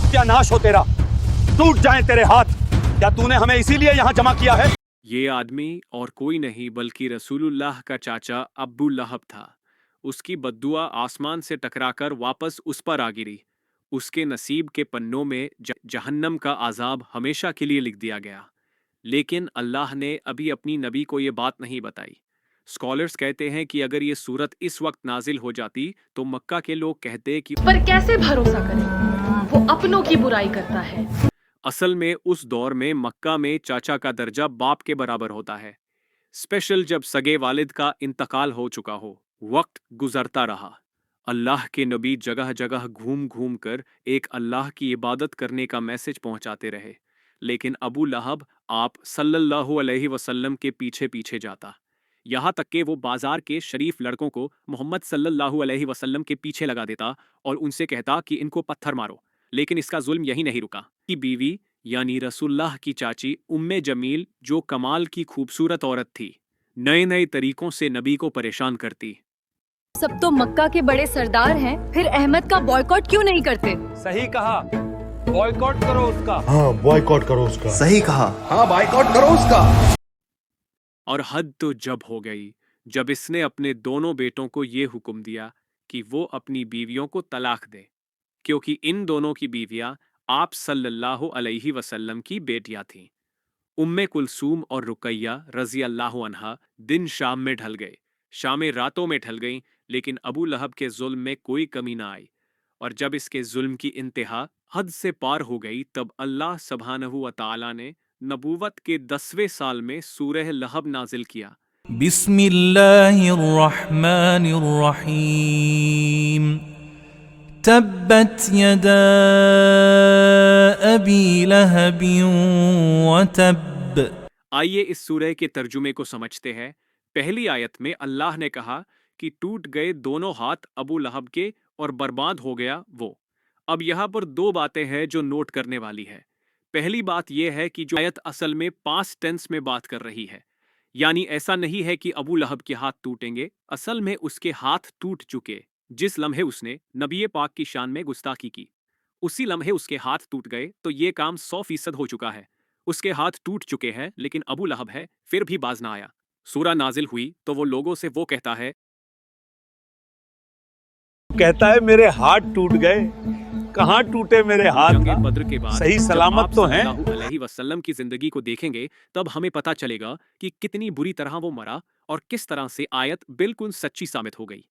सत्यानाश हो तेरा, टूट जाएं तेरे हाथ। क्या तूने हमें इसीलिए यहाँ जमा किया है? ये आदमी और कोई नहीं बल्कि रसूलुल्लाह का चाचा अब्बू लहब था। उसकी बद्दुआ आसमान से टकराकर वापस उस पर आ गिरी। उसके नसीब के पन्नों में जहन्नम का आज़ाब हमेशा के लिए लिख दिया गया। लेकिन अल्लाह ने अभी अपनी नबी को ये बात नहीं बताई। स्कॉलर्स कहते हैं कि अगर ये सूरत इस वक्त नाजिल हो जाती तो मक्का के लोग कहते कि पर कैसे भरोसा करें, वो अपनों की बुराई करता है। असल में उस दौर में मक्का में चाचा का दर्जा बाप के बराबर होता है, स्पेशल जब सगे वालिद का इंतकाल हो चुका हो। वक्त गुजरता रहा। अल्लाह के नबी जगह जगह घूम घूम कर एक अल्लाह की इबादत करने का मैसेज पहुंचाते रहे, लेकिन अबू लहब आप सल्लल्लाहु अलैहि वसल्लम के पीछे पीछे जाता। यहाँ तक कि वो बाजार के शरीफ लड़कों को मोहम्मद सल्लल्लाहु अलैहि वसल्लम के पीछे लगा देता और उनसे कहता कि इनको पत्थर मारो। लेकिन इसका जुल्म यही नहीं रुका कि बीवी यानी रसूलुल्लाह की चाची उम्मे जमील, जो कमाल की खूबसूरत औरत थी, नए नए तरीकों से नबी को परेशान करती। सब तो मक्का के बड़े सरदार हैं, फिर अहमद का बॉयकॉट क्यों नहीं करते? सही कहा, बॉयकॉट करो उसका। हाँ बॉयकॉट करो उसका। सही कहा, हाँ बॉयकॉट करो उसका। और हद तो जब हो गई जब इसने अपने दोनों बेटों को ये हुक्म दिया कि वो अपनी बीवियों को तलाक दे, क्योंकि इन दोनों की बीवियां आप सल्लल्लाहु अलैहि वसल्लम की बेटियां थीं। उम्मे कुलसूम और रुकैया रजी अल्लाह अन्हा दिन शाम में ढल गए, शामें रातों में ढल गईं, लेकिन अबू लहब के जुल्म में कोई कमी ना आई। और जब इसके जुल्म की इंतहा हद से पार हो गई तब अल्लाह सुब्हानहू व तआला ने नबूवत के 10वें साल में सूरह लहब नाजिल किया। बिस्मिल्लाहिर्रहमानिर्रहीम। तब्बत यदा अबी लहबिन व तब। आइए इस सूरह के तर्जुमे को समझते हैं। पहली आयत में अल्लाह ने कहा कि टूट गए दोनों हाथ अबू लहब के और बर्बाद हो गया वो। अब यहाँ पर दो बातें हैं जो नोट करने वाली है। पहली बात यह है कि जो आयत असल में पास्ट टेंस में बात कर रही है, यानी ऐसा नहीं है कि अबू लहब के हाथ टूटेंगे, असल में उसके हाथ टूट चुके। जिस लम्हे उसने नबी पाक की शान में गुस्ताखी की, उसी लम्हे उसके हाथ टूट गए, तो ये काम 100% हो चुका है। उसके हाथ टूट चुके हैं, लेकिन अबू लहब है फिर भी बाज ना आया। सूरा नाजिल हुई तो वो लोगों से वो कहता है मेरे हाथ टूट गए। कहाँ टूटे मेरे हाथ? जंगे बद्र के बाद सही जब सलामत आप तो हैं? सल्लल्लाहु अलैहि वसल्लम की जिंदगी को देखेंगे तब हमें पता चलेगा कि कितनी बुरी तरह वो मरा और किस तरह से आयत बिल्कुल सच्ची साबित हो गई।